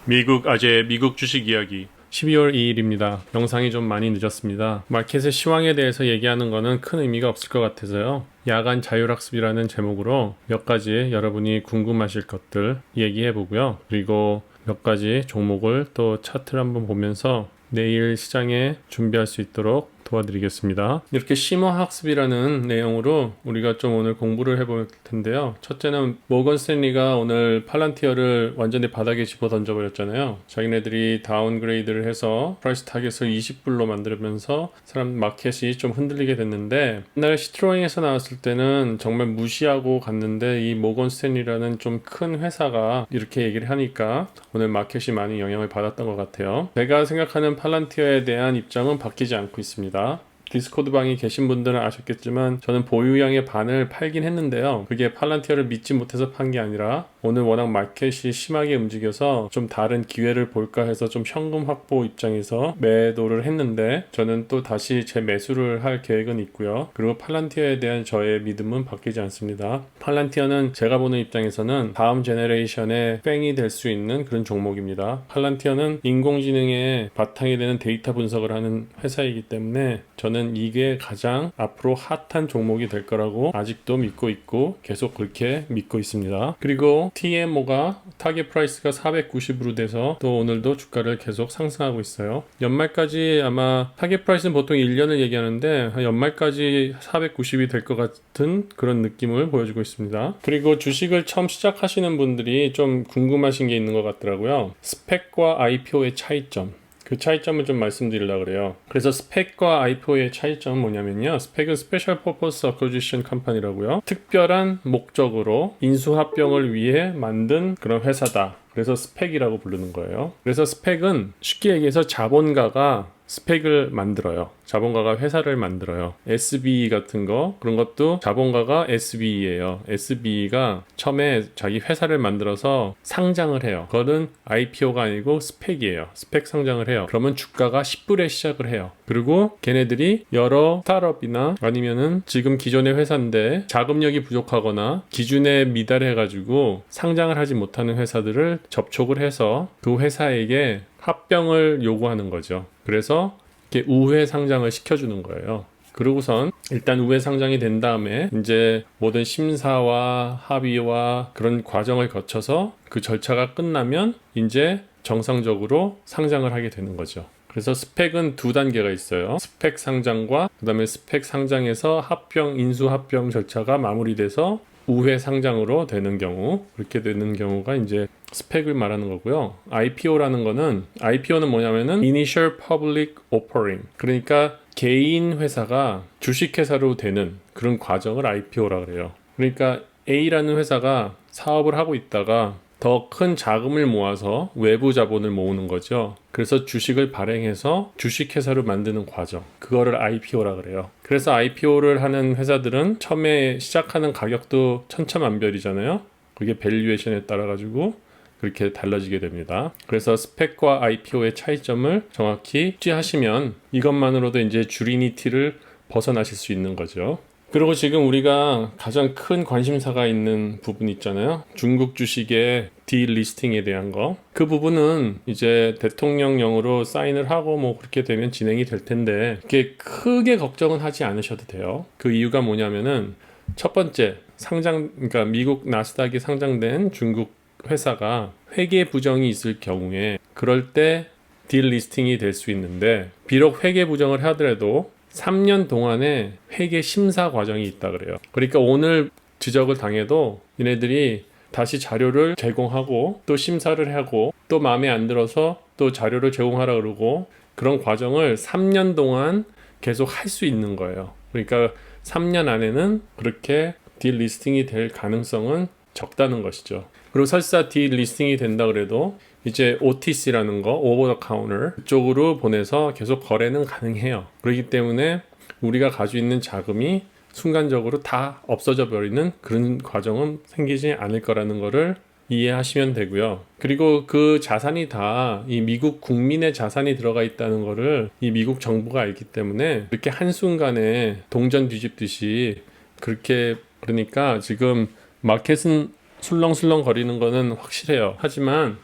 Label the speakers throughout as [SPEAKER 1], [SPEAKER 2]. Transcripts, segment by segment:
[SPEAKER 1] 미국 주식 이야기 12월 2일입니다. 영상이 좀 많이 늦었습니다. 마켓의 시황에 대해서 얘기하는 거는 큰 의미가 없을 것 같아서요. 야간 자율학습이라는 제목으로 몇 가지 여러분이 궁금하실 것들 얘기해 보고요. 그리고 몇 가지 종목을 또 차트를 한번 보면서 내일 시장에 준비할 수 있도록 도와드리겠습니다. 이렇게 심화학습이라는 내용으로 우리가 좀 오늘 공부를 해볼 텐데요. 첫째는 모건 스탠리가 오늘 팔란티어를 완전히 바닥에 집어 던져버렸잖아요. 자기네들이 다운그레이드를 해서 프라이스 타겟을 20불로 만들면서 사람 마켓이 좀 흔들리게 됐는데, 옛날에 시트로잉에서 나왔을 때는 정말 무시하고 갔는데 이 모건 스탠리라는 좀 큰 회사가 이렇게 얘기를 하니까 오늘 마켓이 많이 영향을 받았던 것 같아요. 제가 생각하는 팔란티어에 대한 입장은 바뀌지 않고 있습니다. 디스코드 방에 계신 분들은 아셨겠지만 저는 보유량의 반을 팔긴 했는데요. 그게 팔란티어를 믿지 못해서 판 게 아니라 오늘 워낙 마켓이 심하게 움직여서 좀 다른 기회를 볼까 해서 좀 현금 확보 입장에서 매도를 했는데, 저는 또 다시 제 매수를 할 계획은 있고요. 그리고 팔란티어에 대한 저의 믿음은 바뀌지 않습니다. 팔란티어는 제가 보는 입장에서는 다음 제너레이션의 뺑이 될 수 있는 그런 종목입니다. 팔란티어는 인공지능의 바탕이 되는 데이터 분석을 하는 회사이기 때문에 저는 이게 가장 앞으로 핫한 종목이 될 거라고 아직도 믿고 있고 계속 그렇게 믿고 있습니다. 그리고 TMO가 타겟 프라이스가 490으로 돼서 또 오늘도 주가를 계속 상승하고 있어요. 연말까지 아마 타겟 프라이스는 보통 1년을 얘기하는데 연말까지 490이 될 것 같은 그런 느낌을 보여주고 있습니다. 그리고 주식을 처음 시작하시는 분들이 좀 궁금하신 게 있는 것 같더라고요. 스펙과 IPO의 차이점. 그 차이점을 좀 말씀드리려고 그래요. 그래서 스펙과 IPO의 차이점은 뭐냐면요. 스펙은 Special Purpose Acquisition Company라고요. 특별한 목적으로 인수합병을 위해 만든 그런 회사다. 그래서 스펙이라고 부르는 거예요. 그래서 스펙은 쉽게 얘기해서 자본가가 스펙을 만들어요. 자본가가 회사를 만들어요. SBE 같은 거, 그런 것도 자본가가 SBE예요. SBE가 처음에 자기 회사를 만들어서 상장을 해요. 그거는 IPO가 아니고 스펙이에요. 스펙 상장을 해요. 그러면 주가가 10불에 시작을 해요. 그리고 걔네들이 여러 스타트업이나 아니면은 지금 기존의 회사인데 자금력이 부족하거나 기준에 미달해가지고 상장을 하지 못하는 회사들을 접촉을 해서 그 회사에게 합병을 요구하는 거죠. 그래서 이렇게 우회 상장을 시켜주는 거예요. 그러고선 일단 우회 상장이 된 다음에 이제 모든 심사와 합의와 그런 과정을 거쳐서 그 절차가 끝나면 이제 정상적으로 상장을 하게 되는 거죠. 그래서 스펙은 두 단계가 있어요. 스펙 상장과 그 다음에 스펙 상장에서 합병, 인수합병 절차가 마무리돼서 우회 상장으로 되는 경우, 그렇게 되는 경우가 이제 스펙을 말하는 거고요. IPO라는 거는, IPO는 뭐냐면은 Initial Public Offering, 그러니까 개인 회사가 주식회사로 되는 그런 과정을 IPO라 그래요. 그러니까 A라는 회사가 사업을 하고 있다가 더 큰 자금을 모아서 외부 자본을 모으는 거죠. 그래서 주식을 발행해서 주식회사를 만드는 과정, 그거를 IPO라 그래요. 그래서 IPO를 하는 회사들은 처음에 시작하는 가격도 천차만별이잖아요. 그게 밸류에이션에 따라 가지고 그렇게 달라지게 됩니다. 그래서 스펙과 IPO의 차이점을 정확히 숙지하시면 이것만으로도 이제 주리니티를 벗어나실 수 있는 거죠. 그리고 지금 우리가 가장 큰 관심사가 있는 부분 있잖아요. 중국 주식의 딜리스팅에 대한 거. 그 부분은 이제 대통령령으로 사인을 하고 뭐 그렇게 되면 진행이 될 텐데, 그게 크게 걱정은 하지 않으셔도 돼요. 그 이유가 뭐냐면은 첫 번째, 그러니까 미국 나스닥이 상장된 중국 회사가 회계 부정이 있을 경우에 그럴 때 딜리스팅이 될 수 있는데, 비록 회계 부정을 하더라도 3년 동안의 회계 심사 과정이 있다 그래요. 그러니까 오늘 지적을 당해도 얘네들이 다시 자료를 제공하고 또 심사를 하고 또 마음에 안 들어서 또 자료를 제공하라 그러고, 그런 과정을 3년 동안 계속 할 수 있는 거예요. 그러니까 3년 안에는 그렇게 딜리스팅이 될 가능성은 적다는 것이죠. 그리고 설사 딜리스팅이 된다 그래도 이제 OTC라는 거, 오버 더 카운터 쪽으로 보내서 계속 거래는 가능해요. 그렇기 때문에 우리가 가지고 있는 자금이 순간적으로 다 없어져 버리는 그런 과정은 생기지 않을 거라는 거를 이해하시면 되고요. 그리고 그 자산이 다 이 미국 국민의 자산이 들어가 있다는 거를 이 미국 정부가 알기 때문에 이렇게 한순간에 동전 뒤집듯이 그렇게, 그러니까 지금 마켓은 술렁술렁 거리는 거는 확실해요. 하지만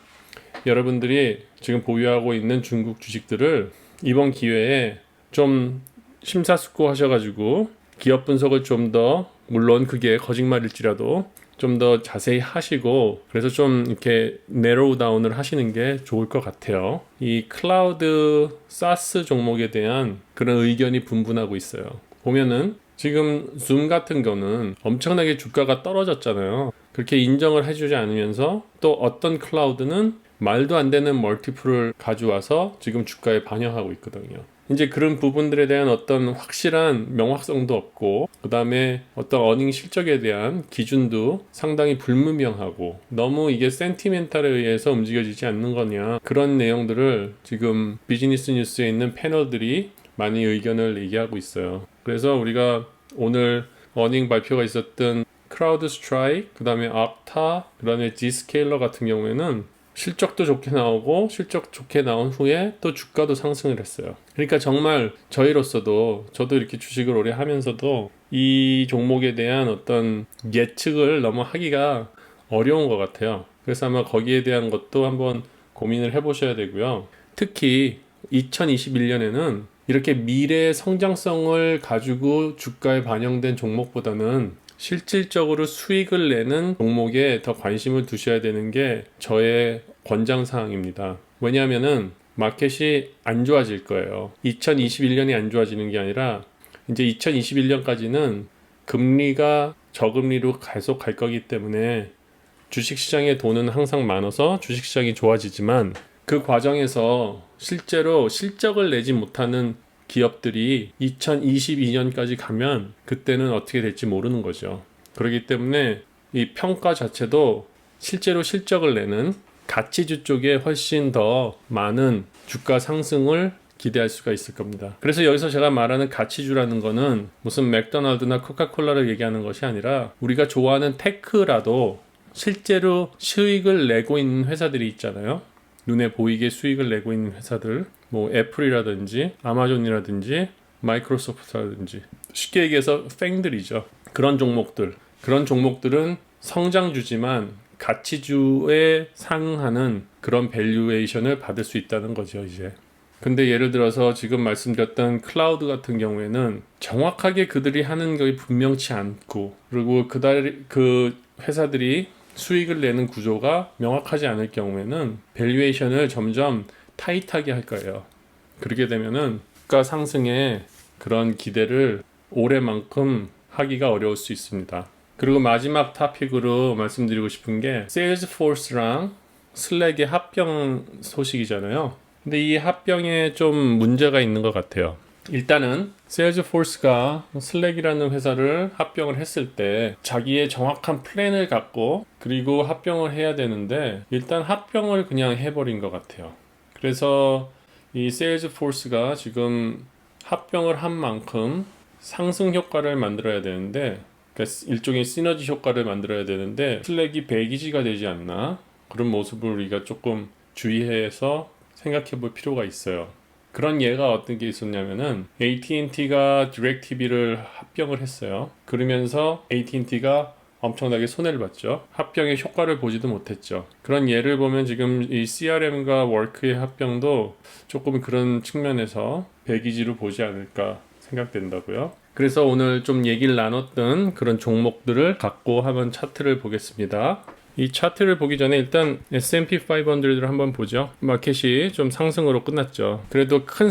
[SPEAKER 1] 여러분들이 지금 보유하고 있는 중국 주식들을 이번 기회에 좀 심사숙고하셔가지고 기업 분석을 좀 더, 물론 그게 거짓말일지라도 좀 더 자세히 하시고, 그래서 좀 이렇게 내로우 다운을 하시는 게 좋을 것 같아요. 이 클라우드 사스 종목에 대한 그런 의견이 분분하고 있어요. 보면은 지금 줌 같은 거는 엄청나게 주가가 떨어졌잖아요. 그렇게 인정을 해주지 않으면서 또 어떤 클라우드는 말도 안 되는 멀티플을 가져와서 지금 주가에 반영하고 있거든요. 이제 그런 부분들에 대한 어떤 확실한 명확성도 없고, 그 다음에 어떤 어닝 실적에 대한 기준도 상당히 불분명하고, 너무 이게 센티멘탈에 의해서 움직여지지 않는 거냐, 그런 내용들을 지금 비즈니스 뉴스에 있는 패널들이 많이 의견을 얘기하고 있어요. 그래서 우리가 오늘 어닝 발표가 있었던 크라우드 스트라이크, 그 다음에 앞타, 그 다음에 Zscaler 같은 경우에는 실적도 좋게 나오고, 실적 좋게 나온 후에 또 주가도 상승을 했어요. 그러니까 정말 저희로서도, 저도 이렇게 주식을 오래 하면서도 이 종목에 대한 어떤 예측을 너무 하기가 어려운 것 같아요. 그래서 아마 거기에 대한 것도 한번 고민을 해보셔야 되고요. 특히 2021년에는 이렇게 미래 성장성을 가지고 주가에 반영된 종목보다는 실질적으로 수익을 내는 종목에 더 관심을 두셔야 되는 게 저의 권장사항입니다. 왜냐하면은 마켓이 안 좋아질 거예요. 2021년이 안 좋아지는 게 아니라 이제 2021년까지는 금리가 저금리로 계속 갈 거기 때문에 주식시장에 돈은 항상 많아서 주식시장이 좋아지지만, 그 과정에서 실제로 실적을 내지 못하는 기업들이 2022년까지 가면 그때는 어떻게 될지 모르는 거죠. 그렇기 때문에 이 평가 자체도 실제로 실적을 내는 가치주 쪽에 훨씬 더 많은 주가 상승을 기대할 수가 있을 겁니다. 그래서 여기서 제가 말하는 가치주라는 거는 무슨 맥도날드나 코카콜라를 얘기하는 것이 아니라, 우리가 좋아하는 테크라도 실제로 수익을 내고 있는 회사들이 있잖아요. 눈에 보이게 수익을 내고 있는 회사들, 뭐 애플이라든지 아마존이라든지 마이크로소프트라든지, 쉽게 얘기해서 팽들이죠. 그런 종목들은 성장주지만 가치주에 상응하는 그런 밸류에이션을 받을 수 있다는 거죠, 이제. 근데 예를 들어서 지금 말씀드렸던 클라우드 같은 경우에는 정확하게 그들이 하는 것이 분명치 않고, 그리고 그 회사들이 수익을 내는 구조가 명확하지 않을 경우에는 밸류에이션을 점점 타이트하게 할 거예요. 그렇게 되면은 주가 상승에 그런 기대를 올해만큼 하기가 어려울 수 있습니다. 그리고 마지막 토픽으로 말씀드리고 싶은 게 세일즈포스랑 슬랙의 합병 소식이잖아요. 근데 이 합병에 좀 문제가 있는 것 같아요. 일단은 세일즈포스가 슬랙이라는 회사를 합병을 했을 때 자기의 정확한 플랜을 갖고 그리고 합병을 해야 되는데, 일단 합병을 그냥 해버린 것 같아요. 그래서 이 세일즈포스가 지금 합병을 한 만큼 상승 효과를 만들어야 되는데, 그러니까 일종의 시너지 효과를 만들어야 되는데 슬랙이 배기지가 되지 않나, 그런 모습을 우리가 조금 주의해서 생각해 볼 필요가 있어요. 그런 예가 어떤 게 있었냐면은 AT&T가 디렉TV를 합병을 했어요. 그러면서 AT&T가 엄청나게 손해를 봤죠. 합병의 효과를 보지도 못했죠. 그런 예를 보면 지금 이 CRM과 워크의 합병도 조금 그런 측면에서 배기지로 보지 않을까 생각된다고요. 그래서 오늘 좀 얘기를 나눴던 그런 종목들을 갖고 한번 차트를 보겠습니다. 이 차트를 보기 전에 일단 S&P 500를 한번 보죠. 마켓이 좀 상승으로 끝났죠. 그래도 큰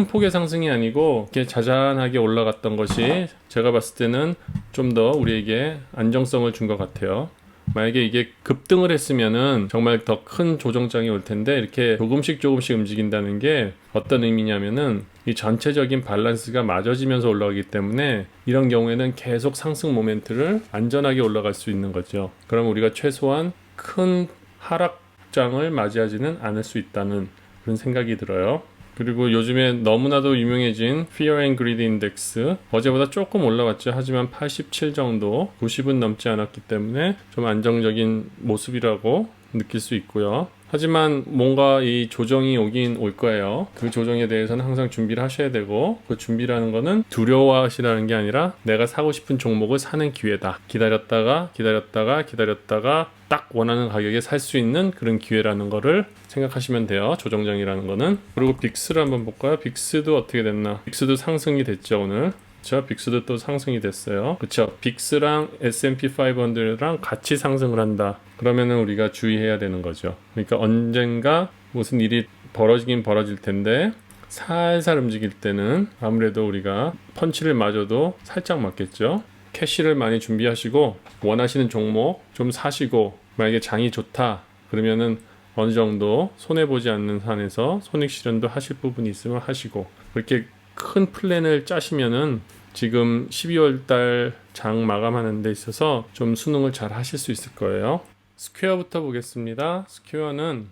[SPEAKER 1] 폭의 상승이 아니고 이렇게 자잔하게 올라갔던 것이 제가 봤을 때는 좀 더 우리에게 안정성을 준 것 같아요. 만약에 이게 급등을 했으면은 정말 더 큰 조정장이 올 텐데, 이렇게 조금씩 움직인다는 게 어떤 의미냐면은 이 전체적인 밸런스가 맞아지면서 올라가기 때문에 이런 경우에는 계속 상승 모멘트를 안전하게 올라갈 수 있는 거죠. 그럼 우리가 최소한 큰 하락장을 맞이하지는 않을 수 있다는 그런 생각이 들어요. 그리고 요즘에 너무나도 유명해진 Fear and Greed Index, 어제보다 조금 올라왔죠. 하지만 87 정도, 90은 넘지 않았기 때문에 좀 안정적인 모습이라고 느낄 수 있고요. 하지만 뭔가 이 조정이 오긴 올 거예요. 그 조정에 대해서는 항상 준비를 하셔야 되고, 그 준비라는 거는 두려워하시라는 게 아니라 내가 사고 싶은 종목을 사는 기회다. 기다렸다가 딱 원하는 가격에 살 수 있는 그런 기회라는 거를 생각하시면 돼요. 조정장이라는 거는. 그리고 빅스를 한번 볼까요? 빅스도 어떻게 됐나? 빅스도 상승이 됐죠, 오늘. 그렇죠? 빅스도 또 상승이 됐어요. 그렇죠? 빅스랑 S&P 500랑 같이 상승을 한다. 그러면은 우리가 주의해야 되는 거죠. 그러니까 언젠가 무슨 일이 벌어지긴 벌어질 텐데 살살 움직일 때는 아무래도 우리가 펀치를 맞아도 살짝 맞겠죠. 캐시를 많이 준비하시고 원하시는 종목 좀 사시고, 만약에 장이 좋다 그러면은 어느 정도 손해보지 않는 선에서 손익 실현도 하실 부분이 있으면 하시고, 그렇게 큰 플랜을 짜시면은 지금 12월 달 장 마감하는 데 있어서 좀 수능을 잘 하실 수 있을 거예요. 스퀘어부터 보겠습니다. 스퀘어는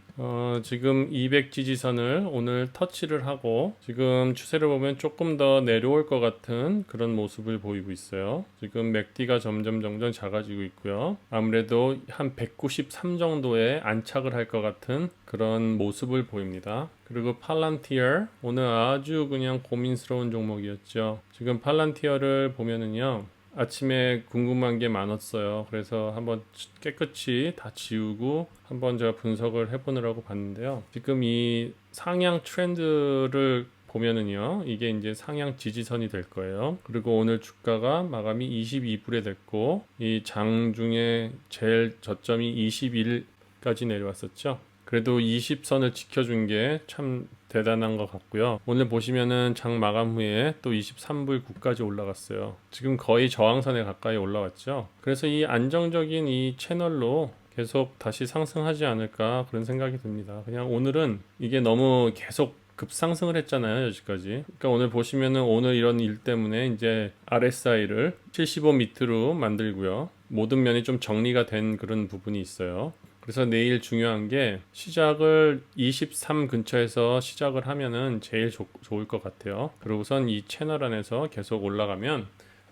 [SPEAKER 1] 지금 200 지지선을 오늘 터치를 하고 지금 추세를 보면 조금 더 내려올 것 같은 그런 모습을 보이고 있어요. 지금 맥디가 점점 작아지고 있고요. 아무래도 한 193 정도에 안착을 할 것 같은 그런 모습을 보입니다. 그리고 팔란티어, 오늘 아주 그냥 고민스러운 종목이었죠. 지금 팔란티어를 보면은요, 아침에 궁금한 게 많았어요. 그래서 한번 깨끗이 다 지우고 한번 제가 분석을 해보느라고 봤는데요. 지금 이 상향 트렌드를 보면은요, 이게 이제 상향 지지선이 될 거예요. 그리고 오늘 주가가 마감이 22불에 됐고, 이 장 중에 제일 저점이 21까지 내려왔었죠. 그래도 20선을 지켜준 게 참 대단한 것 같고요. 오늘 보시면은 장 마감 후에 또 23불 9까지 올라갔어요. 지금 거의 저항선에 가까이 올라왔죠. 그래서 이 안정적인 이 채널로 계속 다시 상승하지 않을까 그런 생각이 듭니다. 그냥 오늘은 이게 너무 계속 급상승을 했잖아요, 여기까지. 그러니까 오늘 보시면은 오늘 이런 일 때문에 이제 RSI를 75 밑으로 만들고요. 모든 면이 좀 정리가 된 그런 부분이 있어요. 그래서 내일 중요한 게 시작을 23 근처에서 시작을 하면은 제일 좋을 것 같아요. 그리고선 이 채널 안에서 계속 올라가면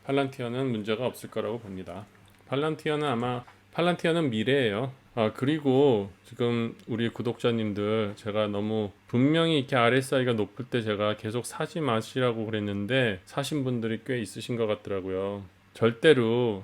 [SPEAKER 1] 팔란티어는 문제가 없을 거라고 봅니다. 팔란티어는 미래예요. 그리고 지금 우리 구독자님들, 제가 너무 분명히 이렇게 RSI가 높을 때 제가 계속 사지 마시라고 그랬는데 사신 분들이 꽤 있으신 것 같더라고요. 절대로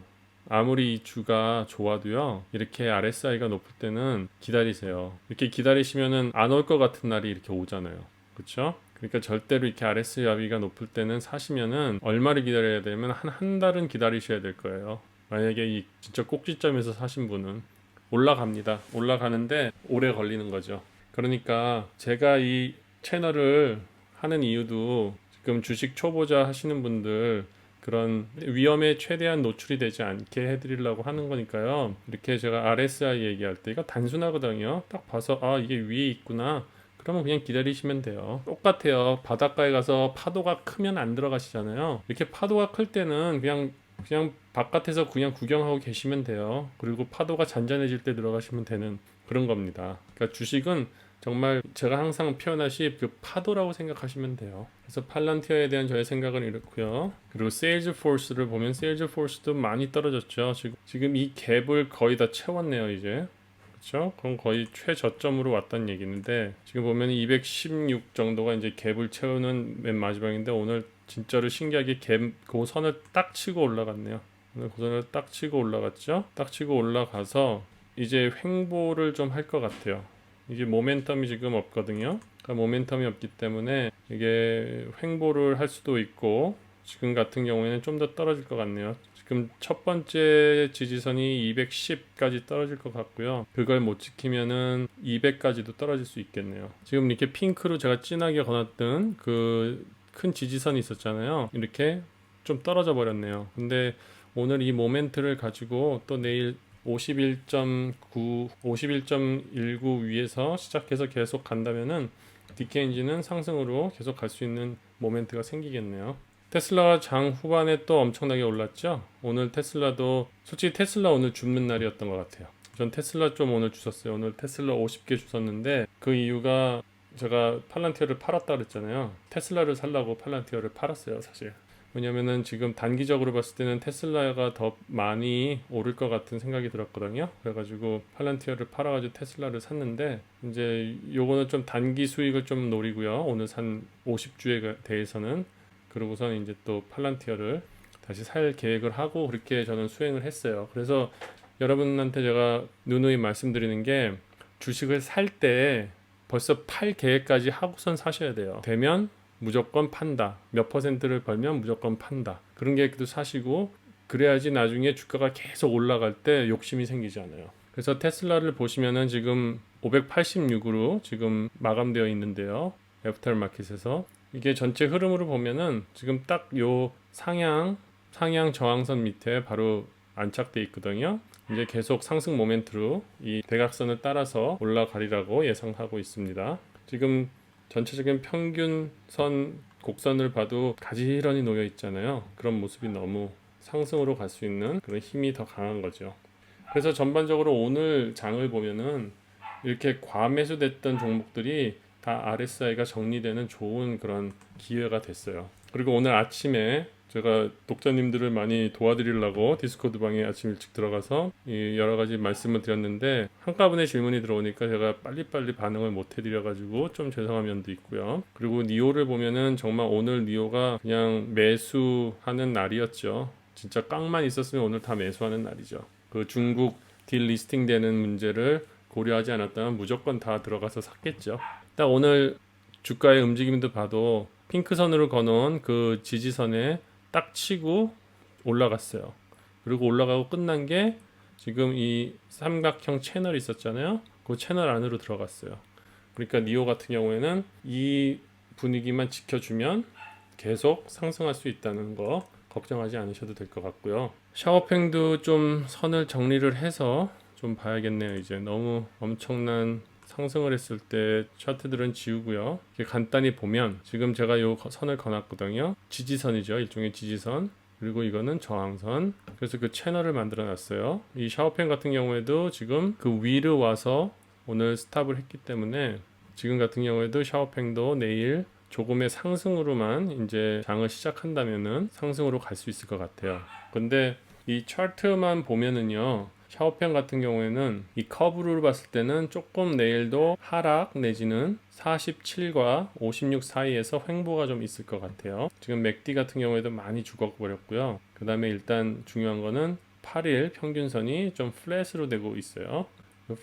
[SPEAKER 1] 아무리 이 주가 좋아도요, 이렇게 RSI가 높을 때는 기다리세요. 이렇게 기다리시면은 안 올 것 같은 날이 이렇게 오잖아요. 그렇죠? 그러니까 절대로 이렇게 RSI가 높을 때는 사시면은 얼마를 기다려야 되면 한 달은 기다리셔야 될 거예요. 만약에 이 진짜 꼭지점에서 사신 분은 올라갑니다. 올라가는데 오래 걸리는 거죠. 그러니까 제가 이 채널을 하는 이유도 지금 주식 초보자 하시는 분들 그런 위험에 최대한 노출이 되지 않게 해드리려고 하는 거니까요. 이렇게 제가 RSI 얘기할 때 이거 단순하거든요. 딱 봐서 이게 위에 있구나. 그러면 그냥 기다리시면 돼요. 똑같아요. 바닷가에 가서 파도가 크면 안 들어가시잖아요. 이렇게 파도가 클 때는 그냥 바깥에서 그냥 구경하고 계시면 돼요. 그리고 파도가 잔잔해질 때 들어가시면 되는 그런 겁니다. 그러니까 주식은 정말 제가 항상 표현하시 그 파도라고 생각하시면 돼요. 그래서 팔란티어에 대한 저의 생각은 이렇고요. 그리고 세일즈포스를 보면 세일즈포스도 많이 떨어졌죠. 지금 이 갭을 거의 다 채웠네요, 이제. 그렇죠? 그럼 거의 최저점으로 왔다는 얘기인데 지금 보면 216 정도가 이제 갭을 채우는 맨 마지막인데 오늘 진짜로 신기하게 갭 그 선을 딱 치고 올라갔네요. 오늘 그 선을 딱 치고 올라갔죠. 딱 치고 올라가서 이제 횡보를 좀 할 것 같아요. 이게 모멘텀이 지금 없거든요. 그러니까 모멘텀이 없기 때문에 이게 횡보를 할 수도 있고 지금 같은 경우에는 좀 더 떨어질 것 같네요. 지금 첫 번째 지지선이 210까지 떨어질 것 같고요. 그걸 못 지키면은 200까지도 떨어질 수 있겠네요. 지금 이렇게 핑크로 제가 진하게 걸었던 그 큰 지지선이 있었잖아요. 이렇게 좀 떨어져 버렸네요. 근데 오늘 이 모멘트를 가지고 또 내일 51.9, 51.19 위에서 시작해서 계속 간다면은 디케인지는 상승으로 계속 갈 수 있는 모멘트가 생기겠네요. 테슬라가 장 후반에 또 엄청나게 올랐죠. 오늘 테슬라도 솔직히 테슬라 오늘 줍는 날이었던 것 같아요. 전 테슬라 좀 오늘 주셨어요. 오늘 테슬라 50개 주셨는데 그 이유가 제가 팔란티어를 팔았다 그랬잖아요. 테슬라를 살라고 팔란티어를 팔았어요, 사실. 왜냐면은 지금 단기적으로 봤을 때는 테슬라가 더 많이 오를 것 같은 생각이 들었거든요. 그래가지고 팔란티어를 팔아가지고 테슬라를 샀는데 이제 요거는 좀 단기 수익을 좀 노리고요. 오늘 산 50주에 대해서는 그러고선 이제 또 팔란티어를 다시 살 계획을 하고 그렇게 저는 수행을 했어요. 그래서 여러분한테 제가 누누이 말씀드리는 게 주식을 살 때 벌써 팔 계획까지 하고선 사셔야 돼요. 되면 무조건 판다. 몇 퍼센트를 벌면 무조건 판다. 그런 계획도 사시고 그래야지 나중에 주가가 계속 올라갈 때 욕심이 생기지 않아요. 그래서 테슬라를 보시면은 지금 586으로 지금 마감되어 있는데요. 애프터 마켓에서 이게 전체 흐름으로 보면은 지금 딱 요 상향 저항선 밑에 바로 안착돼 있거든요. 이제 계속 상승 모멘트로 이 대각선을 따라서 올라가리라고 예상하고 있습니다. 지금 전체적인 평균선 곡선을 봐도 가지런히 놓여 있잖아요. 그런 모습이 너무 상승으로 갈 수 있는 그런 힘이 더 강한 거죠. 그래서 전반적으로 오늘 장을 보면은 이렇게 과매수됐던 종목들이 다 RSI가 정리되는 좋은 그런 기회가 됐어요. 그리고 오늘 아침에 제가 독자님들을 많이 도와드리려고 디스코드 방에 아침 일찍 들어가서 여러 가지 말씀을 드렸는데 한꺼번에 질문이 들어오니까 제가 빨리빨리 반응을 못 해드려가지고 좀 죄송한 면도 있고요. 그리고 니오를 보면은 정말 오늘 니오가 그냥 매수하는 날이었죠. 진짜 깡만 있었으면 오늘 다 매수하는 날이죠. 그 중국 딜리스팅 되는 문제를 고려하지 않았다면 무조건 다 들어가서 샀겠죠. 딱 오늘 주가의 움직임도 봐도 핑크선으로 거놓은 그 지지선에 딱 치고 올라갔어요. 그리고 올라가고 끝난 게 지금 이 삼각형 채널이 있었잖아요. 그 채널 안으로 들어갔어요. 그러니까 니오 같은 경우에는 이 분위기만 지켜주면 계속 상승할 수 있다는 거 걱정하지 않으셔도 될 것 같고요. 샤오팽도 좀 선을 정리를 해서 좀 봐야겠네요. 이제 너무 엄청난 상승을 했을 때 차트들은 지우고요. 이렇게 간단히 보면 지금 제가 요 선을 그어놨거든요. 지지선이죠. 일종의 지지선. 그리고 이거는 저항선. 그래서 그 채널을 만들어 놨어요. 이 샤오팽 같은 경우에도 지금 그 위로 와서 오늘 스탑을 했기 때문에 지금 같은 경우에도 샤오팽도 내일 조금의 상승으로만 이제 장을 시작한다면은 상승으로 갈 수 있을 것 같아요. 근데 이 차트만 보면은요. 샤오팽 같은 경우에는 이 커브를 봤을 때는 조금 내일도 하락 내지는 47과 56 사이에서 횡보가 좀 있을 것 같아요. 지금 맥디 같은 경우에도 많이 죽어버렸고요. 그 다음에 일단 중요한 거는 8일 평균선이 좀 플랫으로 되고 있어요.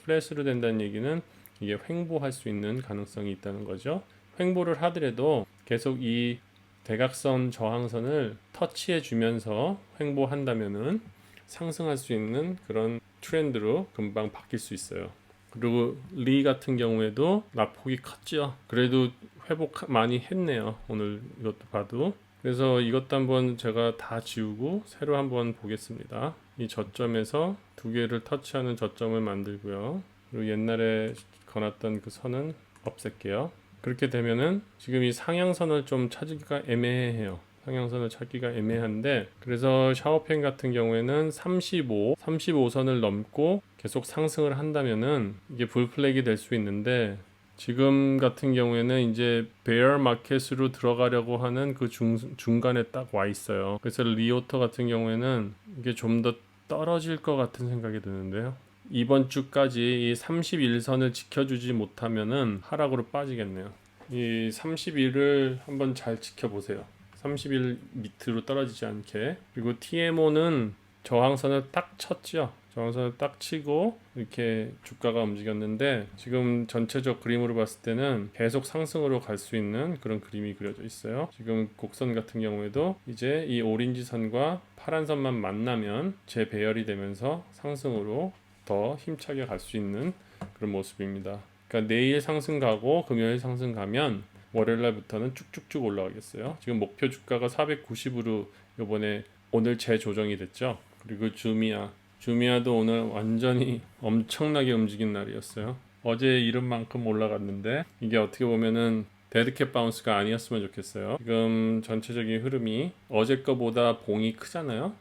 [SPEAKER 1] 플랫으로 된다는 얘기는 이게 횡보할 수 있는 가능성이 있다는 거죠. 횡보를 하더라도 계속 이 대각선 저항선을 터치해 주면서 횡보한다면은 상승할 수 있는 그런 트렌드로 금방 바뀔 수 있어요. 그리고 리 같은 경우에도 낙폭이 컸죠. 그래도 회복 많이 했네요. 오늘 이것도 봐도. 그래서 이것도 한번 제가 다 지우고 새로 한번 보겠습니다. 이 저점에서 두 개를 터치하는 저점을 만들고요. 그리고 옛날에 그어놨던 그 선은 없앨게요. 그렇게 되면은 지금 이 상향선을 좀 찾기가 애매해요. 상향선을 찾기가 애매한데 그래서 샤오팽 같은 경우에는 35선을 넘고 계속 상승을 한다면은 이게 불플렉이 될 수 있는데 지금 같은 경우에는 이제 베어 마켓으로 들어가려고 하는 그 중간에 딱 와 있어요. 그래서 리오터 같은 경우에는 이게 좀 더 떨어질 것 같은 생각이 드는데요. 이번 주까지 이 31선을 지켜주지 못하면은 하락으로 빠지겠네요. 이 31을 한번 잘 지켜보세요. 30일 밑으로 떨어지지 않게. 그리고 TMO는 저항선을 딱 쳤죠. 저항선을 딱 치고 이렇게 주가가 움직였는데 지금 전체적 그림으로 봤을 때는 계속 상승으로 갈 수 있는 그런 그림이 그려져 있어요. 지금 곡선 같은 경우에도 이제 이 오렌지 선과 파란 선만 만나면 재배열이 되면서 상승으로 더 힘차게 갈 수 있는 그런 모습입니다. 그러니까 내일 상승 가고 금요일 상승 가면 월요일 날부터는 쭉쭉쭉 올라가겠어요. 지금 목표 주가가 490으로 이번에 오늘 재조정이 됐죠. 그리고 주미아도 오늘 완전히 엄청나게 움직인 날이었어요. 어제 이름만큼 올라갔는데 이게 어떻게 보면은 데드캣 바운스가 아니었으면 좋겠어요. 지금 전체적인 흐름이 어제 거보다 봉이 크잖아요.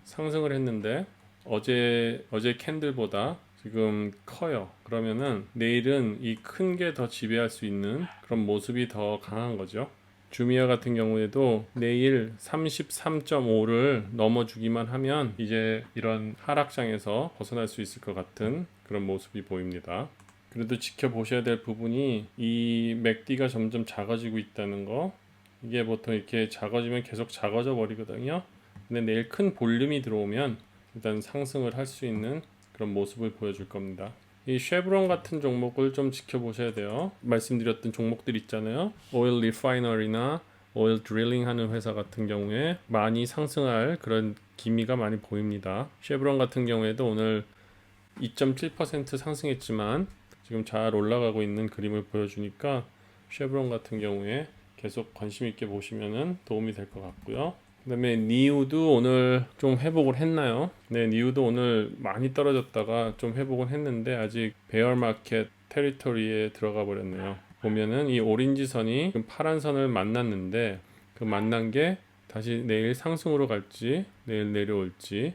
[SPEAKER 1] 상승을 했는데 어제 캔들보다 지금 커요. 그러면은 내일은 이 큰 게 더 지배할 수 있는 그런 모습이 더 강한 거죠. 주미아 같은 경우에도 내일 33.5를 넘어주기만 하면 이제 이런 하락장에서 벗어날 수 있을 것 같은 그런 모습이 보입니다. 그래도 지켜보셔야 될 부분이 이 맥디가 점점 작아지고 있다는 거. 이게 보통 이렇게 작아지면 계속 작아져 버리거든요. 근데 내일 큰 볼륨이 들어오면 일단 상승을 할 수 있는 그런 모습을 보여줄 겁니다. 이 쉐브론 같은 종목을 좀 지켜보셔야 돼요. 말씀드렸던 종목들 있잖아요. 오일 리파이너리나 오일 드릴링 하는 회사 같은 경우에 많이 상승할 그런 기미가 많이 보입니다. 쉐브론 같은 경우에도 오늘 2.7% 상승했지만 지금 잘 올라가고 있는 그림을 보여주니까 쉐브론 같은 경우에 계속 관심 있게 보시면은 도움이 될 것 같고요. 그다음에 니우도 오늘 좀 회복을 했나요? 네, 니우도 오늘 많이 떨어졌다가 좀 회복은 했는데 아직 베어 마켓 테리토리에 들어가 버렸네요. 보면은 이 오렌지 선이 파란 선을 만났는데 그 만난 게 다시 내일 상승으로 갈지 내일 내려올지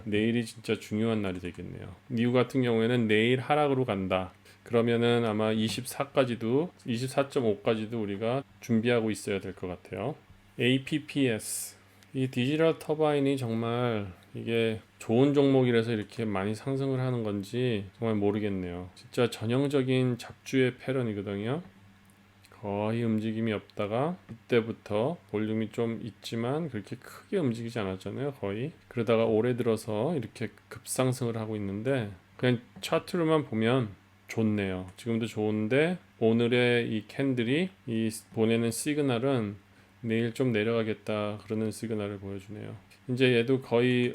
[SPEAKER 1] 내일이 진짜 중요한 날이 되겠네요. 니우 같은 경우에는 내일 하락으로 간다. 그러면은 아마 24까지도 24.5까지도 우리가 준비하고 있어야 될 것 같아요. APPS 이 디지털 터바인이 정말 이게 좋은 종목이라서 이렇게 많이 상승을 하는 건지 정말 모르겠네요. 진짜 전형적인 잡주의 패턴이거든요. 거의 움직임이 없다가 이때부터 볼륨이 좀 있지만 그렇게 크게 움직이지 않았잖아요. 거의. 그러다가 올해 들어서 이렇게 급상승을 하고 있는데 그냥 차트로만 보면 좋네요. 지금도 좋은데 오늘의 이 캔들이 이 보내는 시그널은 내일 좀 내려가겠다 그러는 시그널을 보여주네요. 이제 얘도 거의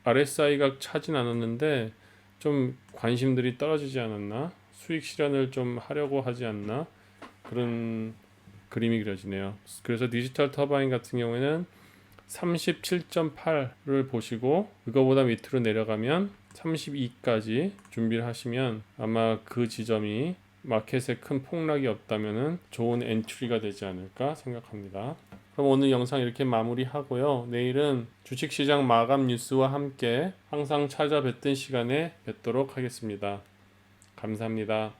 [SPEAKER 1] RSI가 차진 않았는데 좀 관심들이 떨어지지 않았나? 수익 실현을 좀 하려고 하지 않나? 그런 그림이 그려지네요. 그래서 디지털 터바인 같은 경우에는 37.8를 보시고 그거보다 밑으로 내려가면 32까지 준비를 하시면 아마 그 지점이 마켓에 큰 폭락이 없다면은 좋은 엔트리가 되지 않을까 생각합니다. 그럼 오늘 영상 이렇게 마무리하고요. 내일은 주식시장 마감 뉴스와 함께 항상 찾아뵙던 시간에 뵙도록 하겠습니다. 감사합니다.